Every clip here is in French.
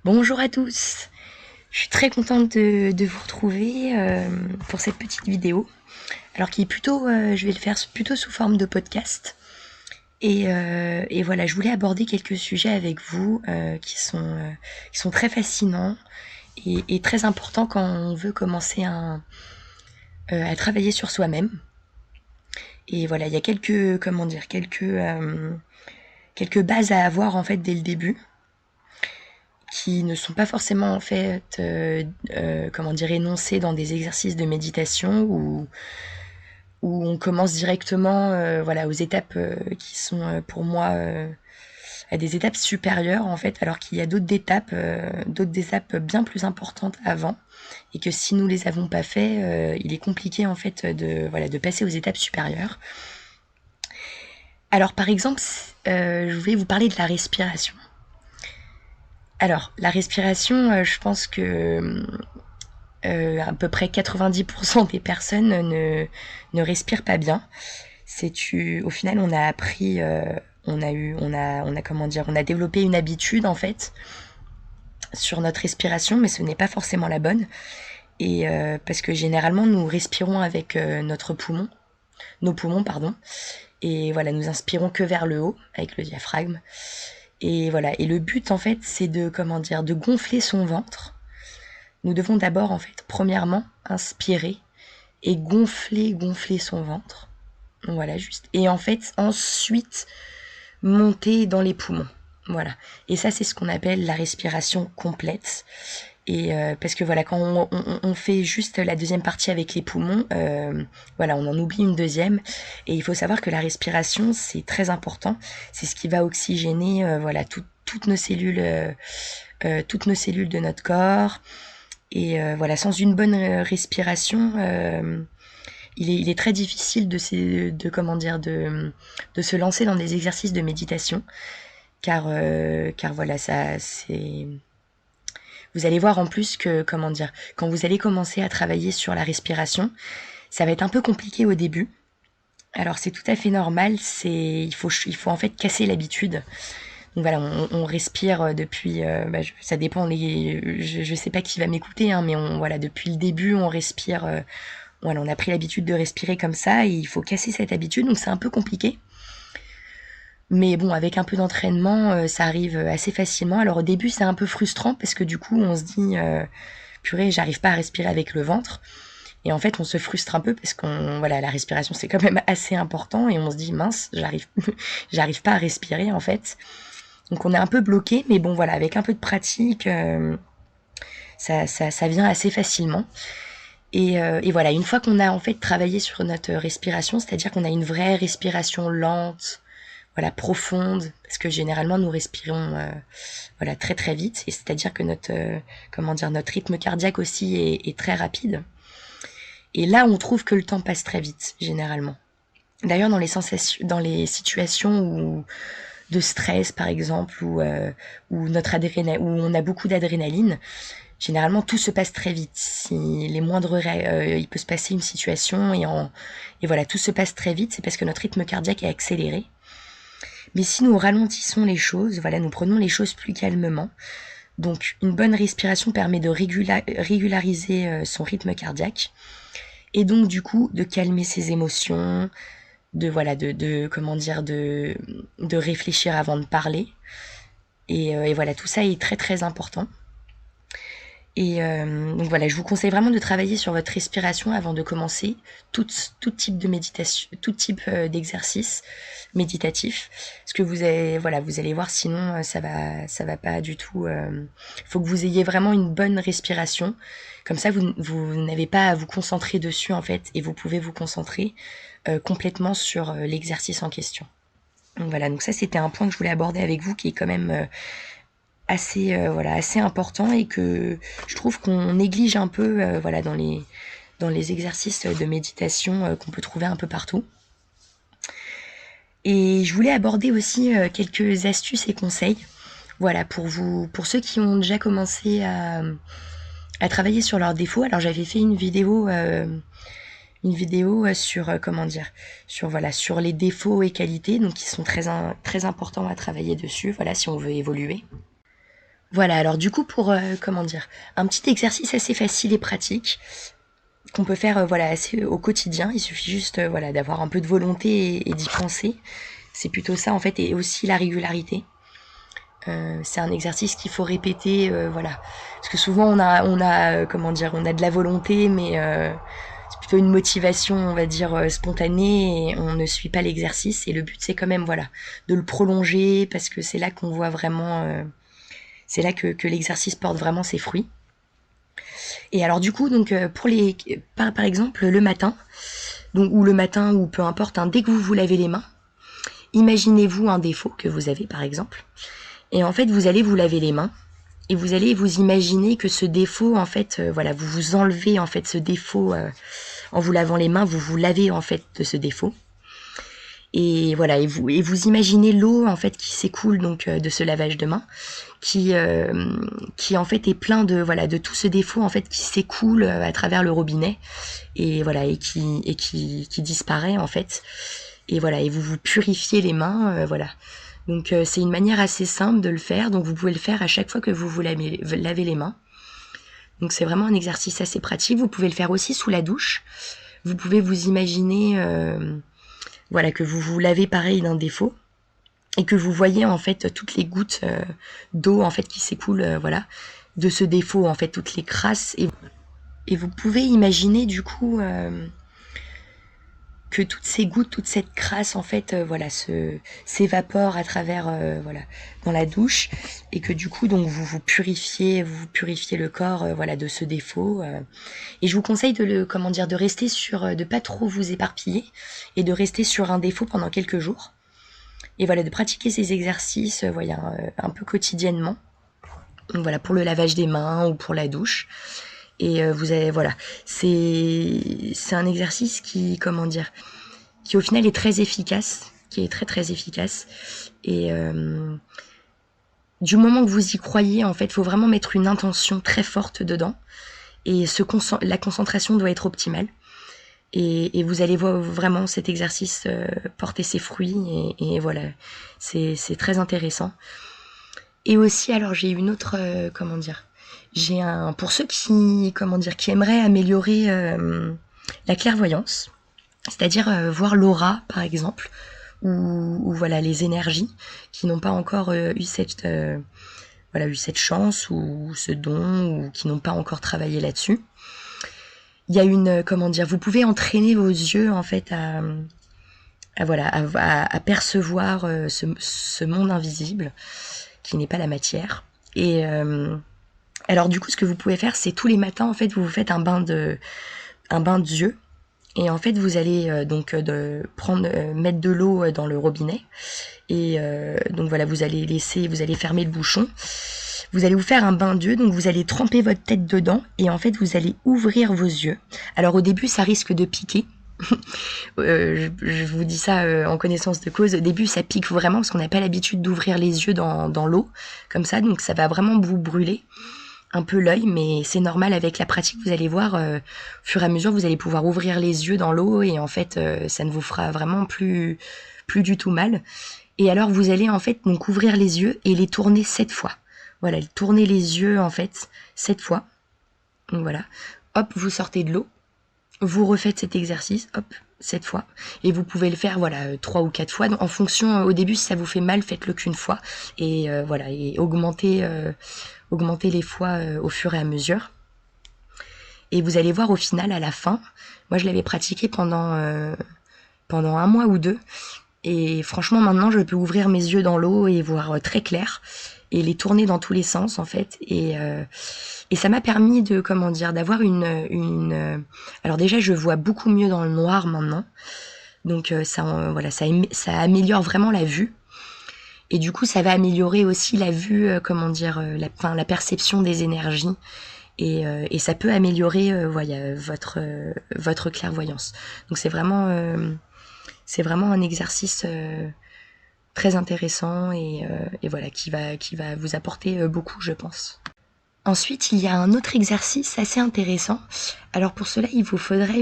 Bonjour à tous, je suis très contente de vous retrouver pour cette petite vidéo. Alors qui est plutôt, je vais le faire plutôt sous forme de podcast. Et voilà, je voulais aborder quelques sujets avec vous qui sont très fascinants et très importants quand on veut commencer à travailler sur soi-même. Et voilà, il y a quelques bases à avoir en fait dès le début, qui ne sont pas forcément en fait énoncées dans des exercices de méditation où on commence directement aux étapes qui sont pour moi à des étapes supérieures en fait, alors qu'il y a d'autres étapes bien plus importantes avant, et que si nous les avons pas fait, il est compliqué en fait de passer aux étapes supérieures. Alors par exemple, je voulais vous parler de la respiration. Alors la respiration, je pense que à peu près 90% des personnes ne respirent pas bien. Au final, on a appris, on a développé une habitude en fait sur notre respiration, mais ce n'est pas forcément la bonne. Et parce que généralement, nous respirons avec nos poumons, pardon. Et voilà, nous inspirons que vers le haut avec le diaphragme. Et voilà, et le but en fait, c'est de gonfler son ventre. Nous devons d'abord en fait, premièrement, inspirer et gonfler son ventre. Voilà, juste. Et en fait, ensuite, monter dans les poumons. Voilà. Et ça, c'est ce qu'on appelle la respiration complète. Et parce que voilà, quand on fait juste la deuxième partie avec les poumons, voilà, on en oublie une deuxième. Et il faut savoir que la respiration, c'est très important. C'est ce qui va oxygéner, toutes nos cellules de notre corps. Et voilà, sans une bonne respiration, il est très difficile de se lancer dans des exercices de méditation, car voilà, vous allez voir en plus que, quand vous allez commencer à travailler sur la respiration, ça va être un peu compliqué au début. Alors c'est tout à fait normal, il faut en fait casser l'habitude. Donc voilà, on respire depuis, ça dépend, je sais pas qui va m'écouter, hein, mais voilà, depuis le début, on respire, voilà, on a pris l'habitude de respirer comme ça, et il faut casser cette habitude, donc c'est un peu compliqué. Mais bon, avec un peu d'entraînement, ça arrive assez facilement. Alors au début, c'est un peu frustrant parce que du coup, on se dit, purée, j'arrive pas à respirer avec le ventre. Et en fait, on se frustre un peu parce voilà, la respiration, c'est quand même assez important, et on se dit, mince, j'arrive pas à respirer en fait. Donc on est un peu bloqué, mais bon voilà, avec un peu de pratique, ça vient assez facilement. Et voilà, une fois qu'on a en fait travaillé sur notre respiration, c'est-à-dire qu'on a une vraie respiration lente, voilà, profonde, parce que généralement nous respirons voilà, très très vite, et c'est-à-dire que notre rythme cardiaque aussi est très rapide. Et là, on trouve que le temps passe très vite, généralement. D'ailleurs, dans les situations de stress, par exemple, où on a beaucoup d'adrénaline, généralement tout se passe très vite. Si il peut se passer une situation et voilà, tout se passe très vite, c'est parce que notre rythme cardiaque est accéléré. Mais si nous ralentissons les choses, voilà, nous prenons les choses plus calmement. Donc une bonne respiration permet de régulariser son rythme cardiaque, et donc du coup de calmer ses émotions, de réfléchir avant de parler. Et voilà, tout ça est très très important. Et donc voilà, je vous conseille vraiment de travailler sur votre respiration avant de commencer tout type de méditation, tout type d'exercice méditatif. Parce que vous allez voir, sinon ça va pas du tout. Faut que vous ayez vraiment une bonne respiration. Comme ça, vous n'avez pas à vous concentrer dessus en fait, et vous pouvez vous concentrer complètement sur l'exercice en question. Donc voilà, donc ça c'était un point que je voulais aborder avec vous, qui est quand même assez important, et que je trouve qu'on néglige un peu voilà, dans les exercices de méditation qu'on peut trouver un peu partout. Et je voulais aborder aussi quelques astuces et conseils, voilà, pour ceux qui ont déjà commencé à travailler sur leurs défauts. Alors j'avais fait une vidéo sur sur les défauts et qualités, donc qui sont très importants à travailler dessus, voilà, si on veut évoluer. Voilà, alors du coup pour, comment dire? Un petit exercice assez facile et pratique qu'on peut faire, voilà, assez au quotidien. Il suffit juste, voilà, d'avoir un peu de volonté et d'y penser. C'est plutôt ça en fait et aussi la régularité. C'est un exercice qu'il faut répéter, voilà. Parce que souvent on a comment dire, on a de la volonté, mais c'est plutôt une motivation, on va dire spontanée, et on ne suit pas l'exercice. Et le but c'est quand même, voilà, de le prolonger parce que c'est là qu'on voit vraiment, c'est là que l'exercice porte vraiment ses fruits. Et alors du coup, donc pour les, par exemple le matin, donc ou le matin ou peu importe, hein, dès que vous vous lavez les mains, imaginez-vous un défaut que vous avez par exemple. Et en fait, vous allez vous laver les mains et vous allez vous imaginer que ce défaut, en fait, voilà, vous vous enlevez en fait ce défaut en vous lavant les mains, vous vous lavez en fait de ce défaut. Et voilà, et vous imaginez l'eau en fait qui s'écoule donc de ce lavage de mains, qui en fait est plein de voilà de tout ce défaut en fait qui s'écoule à travers le robinet et voilà et qui disparaît en fait. Et voilà, et vous vous purifiez les mains, voilà. Donc c'est une manière assez simple de le faire, donc vous pouvez le faire à chaque fois que vous vous lavez les mains. Donc c'est vraiment un exercice assez pratique. Vous pouvez le faire aussi sous la douche. Vous pouvez vous imaginer voilà, que vous vous lavez pareil d'un défaut et que vous voyez en fait toutes les gouttes d'eau en fait qui s'écoulent voilà, de ce défaut, en fait toutes les crasses. Et vous pouvez imaginer du coup que toutes ces gouttes, toute cette crasse en fait, voilà, s'évapore à travers, voilà, dans la douche, et que du coup donc vous purifiez le corps, voilà, de ce défaut. Et je vous conseille comment dire, de rester sur, de pas trop vous éparpiller et de rester sur un défaut pendant quelques jours. Et voilà, de pratiquer ces exercices, voilà, un peu quotidiennement. Donc voilà, pour le lavage des mains ou pour la douche. Et vous avez, voilà, c'est un exercice qui, comment dire, qui au final est très efficace, qui est très très efficace. Et du moment que vous y croyez, en fait, il faut vraiment mettre une intention très forte dedans. Et la concentration doit être optimale. Et vous allez voir vraiment cet exercice porter ses fruits. Et voilà, c'est très intéressant. Et aussi, alors j'ai une autre, comment dire, pour ceux qui, comment dire, qui aimeraient améliorer la clairvoyance, c'est-à-dire voir l'aura, par exemple, ou voilà les énergies qui n'ont pas encore eu cette chance ou ce don, ou qui n'ont pas encore travaillé là-dessus. Il y a une, comment dire, vous pouvez entraîner vos yeux en fait à percevoir ce monde invisible qui n'est pas la matière. Et alors du coup, ce que vous pouvez faire, c'est tous les matins, en fait, vous faites un bain d'yeux. Et en fait, vous allez mettre de l'eau dans le robinet. Et donc voilà, vous allez fermer le bouchon. Vous allez vous faire un bain d'yeux, donc vous allez tremper votre tête dedans. Et en fait, vous allez ouvrir vos yeux. Alors au début, ça risque de piquer. Je vous dis ça en connaissance de cause. Au début, ça pique vraiment parce qu'on n'a pas l'habitude d'ouvrir les yeux dans l'eau comme ça, donc ça va vraiment vous brûler un peu l'œil, mais c'est normal avec la pratique. Vous allez voir, au fur et à mesure, vous allez pouvoir ouvrir les yeux dans l'eau et en fait, ça ne vous fera vraiment plus du tout mal. Et alors, vous allez en fait donc ouvrir les yeux et les tourner 7 fois. Voilà, tourner les yeux en fait 7 fois. Donc voilà, hop, vous sortez de l'eau. Vous refaites cet exercice, hop, 7 fois. Et vous pouvez le faire, voilà, 3 ou 4 fois. Donc, en fonction, au début, si ça vous fait mal, faites-le qu'une fois. Et voilà, et augmentez les fois au fur et à mesure. Et vous allez voir au final, à la fin, moi je l'avais pratiqué pendant 1 mois ou 2. Et franchement, maintenant, je peux ouvrir mes yeux dans l'eau et voir très clair. Et les tourner dans tous les sens, en fait. Et ça m'a permis de, comment dire, d'avoir alors déjà, je vois beaucoup mieux dans le noir maintenant. Donc voilà, ça améliore vraiment la vue. Et du coup, ça va améliorer aussi la vue, comment dire, la perception des énergies. Et ça peut améliorer voilà, votre clairvoyance. Donc c'est vraiment un exercice très intéressant et voilà, qui va vous apporter beaucoup, je pense. Ensuite, il y a un autre exercice assez intéressant. Alors pour cela, il vous faudrait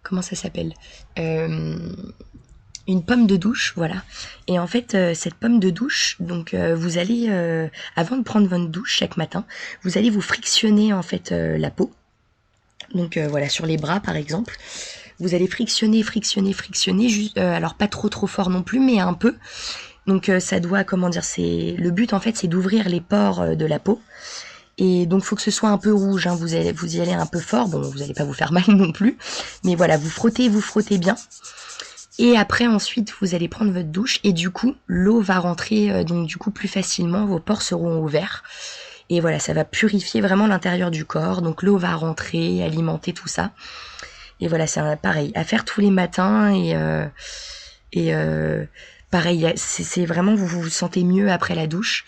comment ça s'appelle une pomme de douche, voilà. Et en fait, cette pomme de douche, donc vous allez, avant de prendre votre douche chaque matin, vous allez vous frictionner en fait la peau. Donc voilà, sur les bras par exemple. Vous allez frictionner, juste, alors pas trop fort non plus, mais un peu. Donc ça doit, comment dire, c'est le but en fait, c'est d'ouvrir les pores de la peau. Et donc faut que ce soit un peu rouge, hein. Vous y allez un peu fort. Bon, vous n'allez pas vous faire mal non plus, mais voilà, vous frottez bien. Et après ensuite vous allez prendre votre douche et du coup l'eau va rentrer donc du coup plus facilement, vos pores seront ouverts. Et voilà, ça va purifier vraiment l'intérieur du corps. Donc l'eau va rentrer, alimenter tout ça. Et voilà, c'est pareil, à faire tous les matins et pareil, c'est vraiment, vous vous sentez mieux après la douche.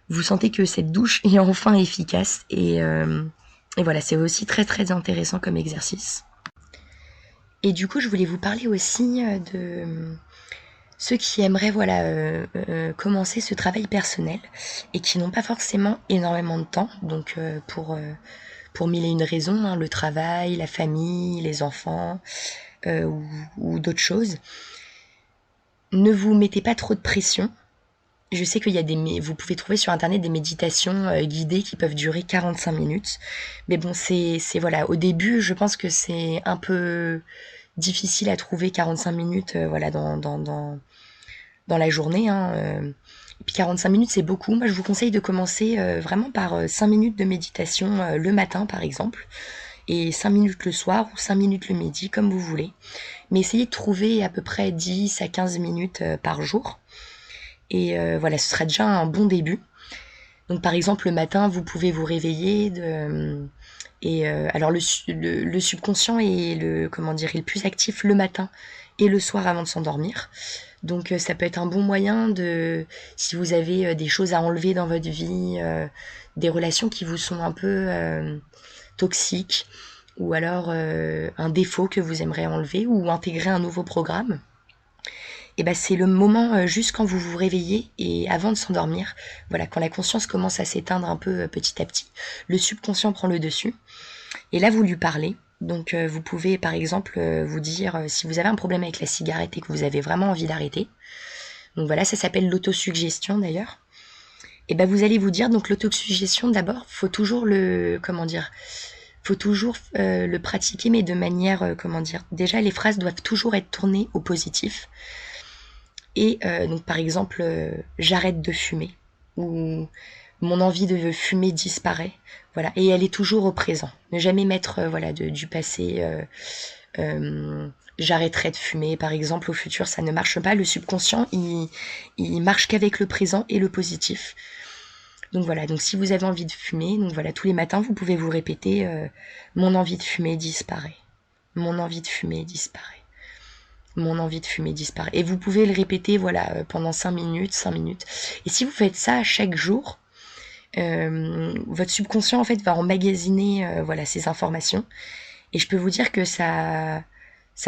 Vous sentez que cette douche est enfin efficace et voilà, c'est aussi très intéressant comme exercice. Et du coup, je voulais vous parler aussi de ceux qui aimeraient voilà commencer ce travail personnel et qui n'ont pas forcément énormément de temps, donc pour mille et une raisons, hein, le travail, la famille, les enfants ou d'autres choses. Ne vous mettez pas trop de pression. Je sais qu'il y a vous pouvez trouver sur internet des méditations guidées qui peuvent durer 45 minutes. Mais bon, c'est voilà, au début, je pense que c'est un peu difficile à trouver 45 minutes voilà dans la journée, hein. Et puis 45 minutes, c'est beaucoup. Moi, je vous conseille de commencer vraiment par 5 minutes de méditation le matin, par exemple, et 5 minutes le soir ou 5 minutes le midi, comme vous voulez. Mais essayez de trouver à peu près 10 à 15 minutes par jour. Et voilà, ce sera déjà un bon début. Donc par exemple, le matin, vous pouvez vous réveiller alors le subconscient est est le plus actif le matin et le soir avant de s'endormir. Donc ça peut être un bon moyen si vous avez des choses à enlever dans votre vie, des relations qui vous sont un peu toxiques, ou alors un défaut que vous aimeriez enlever ou intégrer un nouveau programme. Et ben c'est le moment juste quand vous vous réveillez et avant de s'endormir, voilà, quand la conscience commence à s'éteindre un peu petit à petit, le subconscient prend le dessus. Et là, vous lui parlez. Donc vous pouvez par exemple vous dire si vous avez un problème avec la cigarette et que vous avez vraiment envie d'arrêter. Donc voilà, ça s'appelle l'autosuggestion d'ailleurs. Et ben vous allez vous dire, donc l'autosuggestion d'abord, faut toujours le pratiquer, mais de manière déjà les phrases doivent toujours être tournées au positif. Et donc par exemple, j'arrête de fumer, ou mon envie de fumer disparaît, voilà. Et elle est toujours au présent. Ne jamais mettre du passé. J'arrêterai de fumer, par exemple, au futur, ça ne marche pas. Le subconscient, il marche qu'avec le présent et le positif. Donc voilà. Donc si vous avez envie de fumer, donc voilà, tous les matins, vous pouvez vous répéter mon envie de fumer disparaît. Mon envie de fumer disparaît. Mon envie de fumer disparaît. Et vous pouvez le répéter pendant 5 minutes. Et si vous faites ça chaque jour, votre subconscient en fait va emmagasiner ces informations. Et je peux vous dire que ça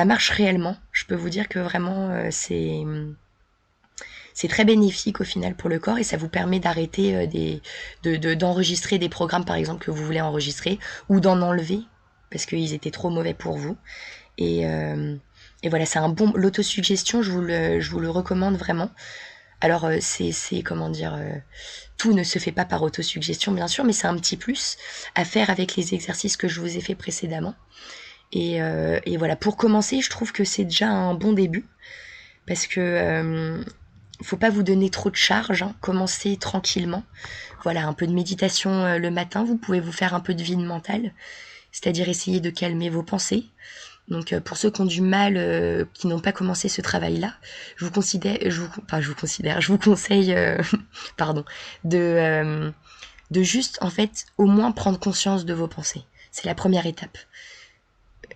marche réellement. Je peux vous dire que vraiment c'est très bénéfique au final pour le corps, et ça vous permet d'arrêter d'enregistrer des programmes par exemple que vous voulez enregistrer, ou d'en enlever parce qu'ils étaient trop mauvais pour vous. Et voilà, c'est un bon. L'autosuggestion, je vous le recommande vraiment. Alors tout ne se fait pas par autosuggestion bien sûr, mais c'est un petit plus à faire avec les exercices que je vous ai fait précédemment. Et voilà, pour commencer, je trouve que c'est déjà un bon début, parce que faut pas vous donner trop de charge, hein. Commencez tranquillement. Voilà, un peu de méditation le matin. Vous pouvez vous faire un peu de vide mental, c'est-à-dire essayer de calmer vos pensées. Donc pour ceux qui ont du mal, qui n'ont pas commencé ce travail-là, je vous conseille pardon, de juste en fait au moins prendre conscience de vos pensées. C'est la première étape.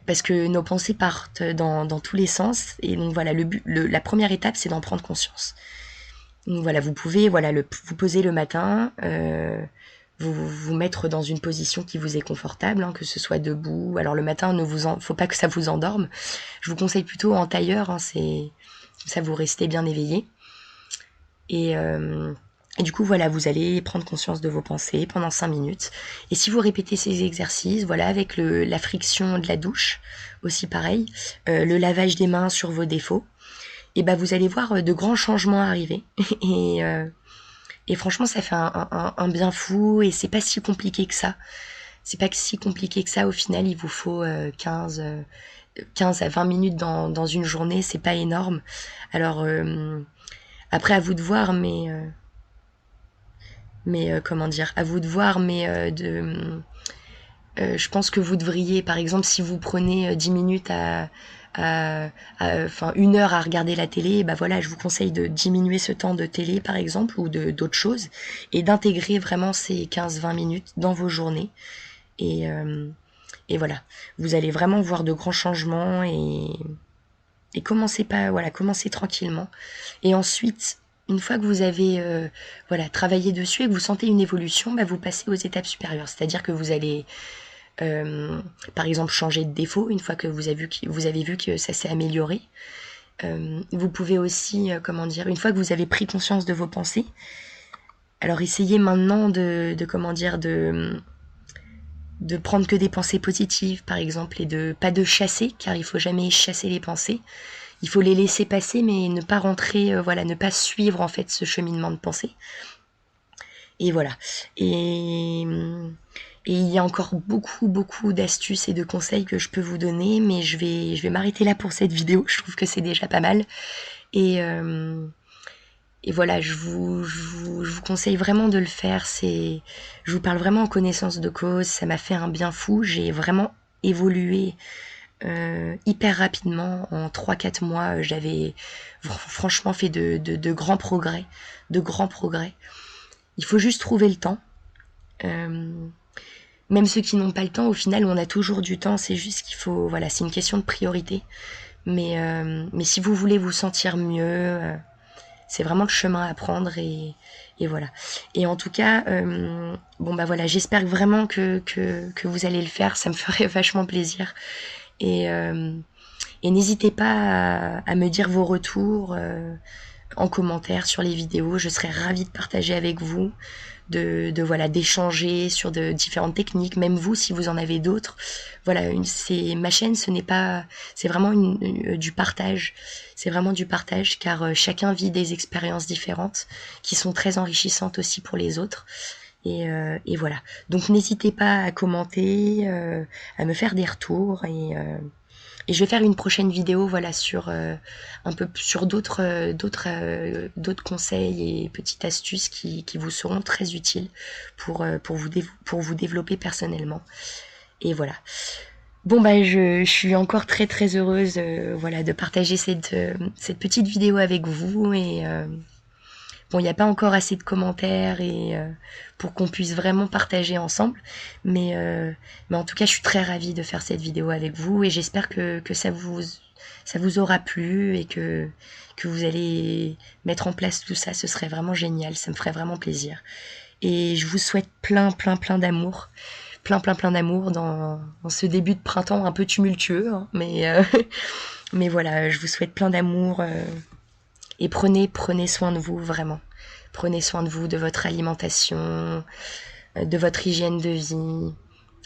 Parce que nos pensées partent dans tous les sens, et donc voilà, la première étape, c'est d'en prendre conscience. Donc voilà, vous pouvez vous poser le matin, vous mettre dans une position qui vous est confortable, hein, que ce soit debout. Alors le matin, faut pas que ça vous endorme. Je vous conseille plutôt en tailleur, hein, ça vous restez bien éveillé. Et du coup, voilà, vous allez prendre conscience de vos pensées pendant 5 minutes. Et si vous répétez ces exercices, voilà, avec la friction de la douche, aussi pareil, le lavage des mains sur vos défauts, et bah vous allez voir de grands changements arriver. Et, euh, et franchement, ça fait un bien fou et c'est pas si compliqué que ça. C'est pas si compliqué que ça. Au final, il vous faut 15 à 20 minutes dans une journée. C'est pas énorme. Alors, après, à vous de voir, comment dire, à vous de voir, je pense que vous devriez, par exemple, si vous prenez 10 minutes enfin 1 heure à regarder la télé, bah voilà, je vous conseille de diminuer ce temps de télé, par exemple, ou d'autres choses, et d'intégrer vraiment ces 15-20 minutes dans vos journées. Et, euh, et voilà, vous allez vraiment voir de grands changements et commencez pas, voilà, commencez tranquillement. Et ensuite, une fois que vous avez voilà, travaillé dessus et que vous sentez une évolution, bah, vous passez aux étapes supérieures. C'est-à-dire que vous allez par exemple changer de défaut une fois que vous avez vu que ça s'est amélioré. Vous pouvez aussi, comment dire, une fois que vous avez pris conscience de vos pensées, alors essayez maintenant comment dire, de prendre que des pensées positives, par exemple, et de pas de chasser, car il faut jamais chasser les pensées. Il faut les laisser passer, mais ne pas rentrer, voilà, ne pas suivre en fait ce cheminement de pensée. Et voilà. Et, et il y a encore beaucoup d'astuces et de conseils que je peux vous donner, mais je vais m'arrêter là pour cette vidéo. Je trouve que c'est déjà pas mal. Et, euh, et voilà, je vous conseille vraiment de le faire. Je vous parle vraiment en connaissance de cause. Ça m'a fait un bien fou. J'ai vraiment évolué hyper rapidement. En 3-4 mois, j'avais franchement fait de grands progrès. De grands progrès. Il faut juste trouver le temps. Euh, Même ceux qui n'ont pas le temps, au final, on a toujours du temps. C'est juste qu'il faut, voilà, c'est une question de priorité. Mais si vous voulez vous sentir mieux, c'est vraiment le chemin à prendre et voilà. Et en tout cas, bon bah voilà, j'espère vraiment que vous allez le faire. Ça me ferait vachement plaisir. Et, euh, et n'hésitez pas à me dire vos retours en commentaire sur les vidéos. Je serais ravie de partager avec vous, voilà, d'échanger sur de différentes techniques. Même vous, si vous en avez d'autres. Voilà, c'est ma chaîne, ce n'est pas, c'est vraiment du partage. C'est vraiment du partage car chacun vit des expériences différentes qui sont très enrichissantes aussi pour les autres. Et voilà. Donc n'hésitez pas à commenter, à me faire des retours et je vais faire une prochaine vidéo, voilà, sur un peu sur d'autres conseils et petites astuces qui vous seront très utiles pour vous développer personnellement. Et voilà. Bon bah je suis encore très heureuse, voilà, de partager cette petite vidéo avec vous et bon, il n'y a pas encore assez de commentaires et pour qu'on puisse vraiment partager ensemble. Mais en tout cas, je suis très ravie de faire cette vidéo avec vous et j'espère que ça vous aura plu et que vous allez mettre en place tout ça. Ce serait vraiment génial, ça me ferait vraiment plaisir. Et je vous souhaite plein d'amour. Plein d'amour dans ce début de printemps un peu tumultueux. Hein, mais voilà, je vous souhaite plein d'amour. Et prenez soin de vous, vraiment. Prenez soin de vous, de votre alimentation, de votre hygiène de vie.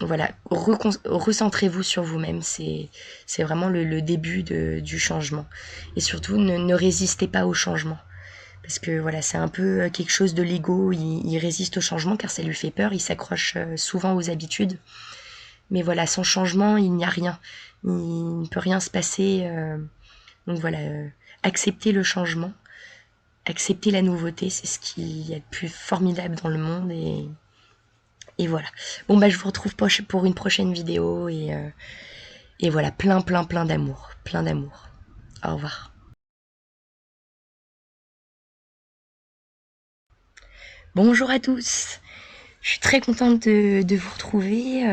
Voilà, recentrez-vous sur vous-même, c'est vraiment le début du changement. Et surtout, ne résistez pas au changement. Parce que voilà, c'est un peu quelque chose de l'ego, il résiste au changement car ça lui fait peur, il s'accroche souvent aux habitudes. Mais voilà, sans changement, il n'y a rien. Il ne peut rien se passer. Donc voilà, accepter le changement, accepter la nouveauté, c'est ce qu'il y a de plus formidable dans le monde et voilà. Bon bah je vous retrouve pour une prochaine vidéo et voilà, plein d'amour, plein d'amour. Au revoir. Bonjour à tous, je suis très contente de vous retrouver.